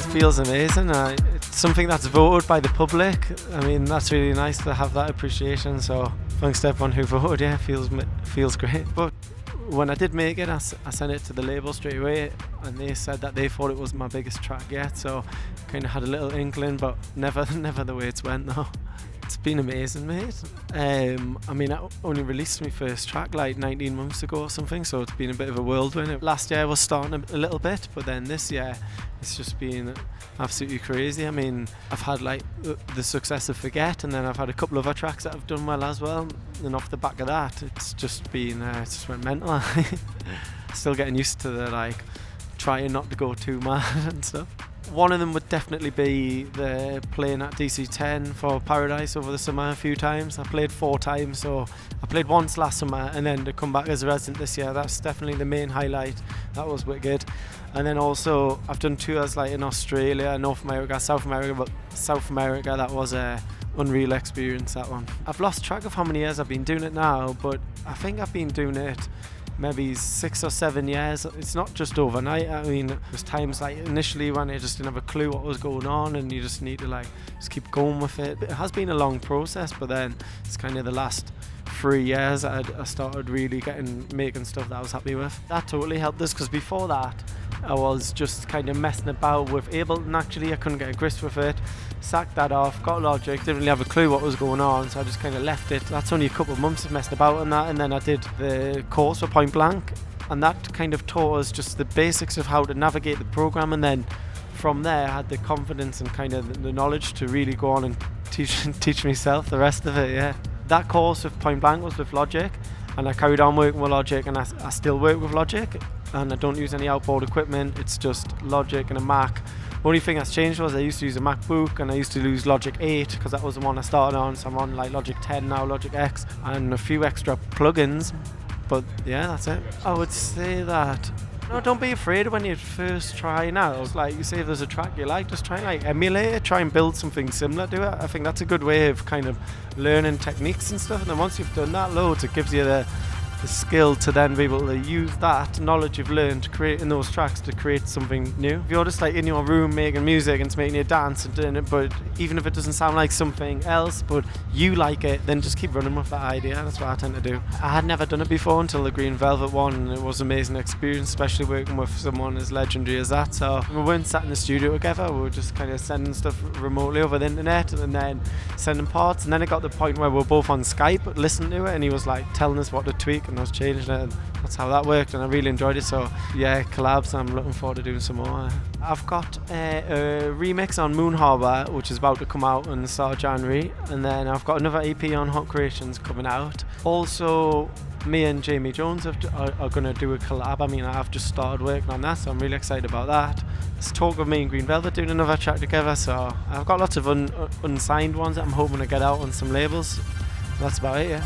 feels amazing. It's something that's voted by the public. I mean, that's really nice to have that appreciation. So thanks to everyone who voted. Yeah, feels great. But when I did make it, I sent it to the label straight away, and they said that they thought it was my biggest track yet. So kind of had a little inkling, but never the way it's went though. It's been amazing, mate. I mean, I only released my first track like 19 months ago or something, so it's been a bit of a whirlwind. Last year I was starting a little bit, but then this year it's just been absolutely crazy. I mean, I've had like the success of Forget, and then I've had a couple of other tracks that have done well as well, and off the back of that it's just been it just went mental. Still getting used to the like trying not to go too mad and stuff. One of them would definitely be the playing at DC10 for Paradise over the summer a few times. I played 4 times, so I played once last summer, and then to come back as a resident this year, that's definitely the main highlight. That was wicked. And then also I've done tours like in Australia, North America, South America, but South America, that was a unreal experience, that one. I've lost track of how many years I've been doing it now, but I think I've been doing it maybe 6 or 7 years. It's not just overnight. I mean, there's times like initially when I just didn't have a clue what was going on, and you just need to like just keep going with it. It has been a long process, but then it's kind of the last 3 years I started really making stuff that I was happy with. That totally helped us, because before that I was just kind of messing about with Ableton. Actually, I couldn't get a grip with it. Sacked that off, got Logic, didn't really have a clue what was going on, so I just kind of left it. That's only a couple of months of messing about on that, and then I did the course for Point Blank, and that kind of taught us just the basics of how to navigate the program, and then from there I had the confidence and kind of the knowledge to really go on and teach myself the rest of it. Yeah, that course with Point Blank was with Logic, and I carried on working with Logic, and I still work with Logic, and I don't use any outboard equipment. It's just Logic and a Mac. The only thing that's changed was I used to use a MacBook, and I used to use Logic 8 because that was the one I started on, so I'm on like Logic 10 now, Logic X, and a few extra plugins. But yeah, that's it. I would say that no, don't be afraid when you first try now. Like you say, if there's a track you like, just try and like emulate it, try and build something similar to it. I think that's a good way of kind of learning techniques and stuff, and then once you've done that loads, it gives you the skill to then be able to use that knowledge you've learned to create in those tracks to create something new. If you're just like in your room making music and it's making you dance and doing it, but even if it doesn't sound like something else but you like it, then just keep running with that idea. That's what I tend to do. I had never done it before until the Green Velvet one, and it was an amazing experience, especially working with someone as legendary as that. So we weren't sat in the studio together, we were just kind of sending stuff remotely over the internet and then sending parts, and then it got to the point where we were both on Skype listening to it, and he was like telling us what to tweak and I was changing it, and that's how that worked, and I really enjoyed it. So yeah, Collabs, I'm looking forward to doing some more. I've got a remix on Moon Harbour, which is about to come out in the start of January, and then I've got another EP on Hot Creations coming out. Also, me and Jamie Jones are going to do a collab. I mean, I've just started working on that, so I'm really excited about that. There's talk of me and Green Velvet doing another track together, so I've got lots of unsigned ones that I'm hoping to get out on some labels. That's about it, yeah.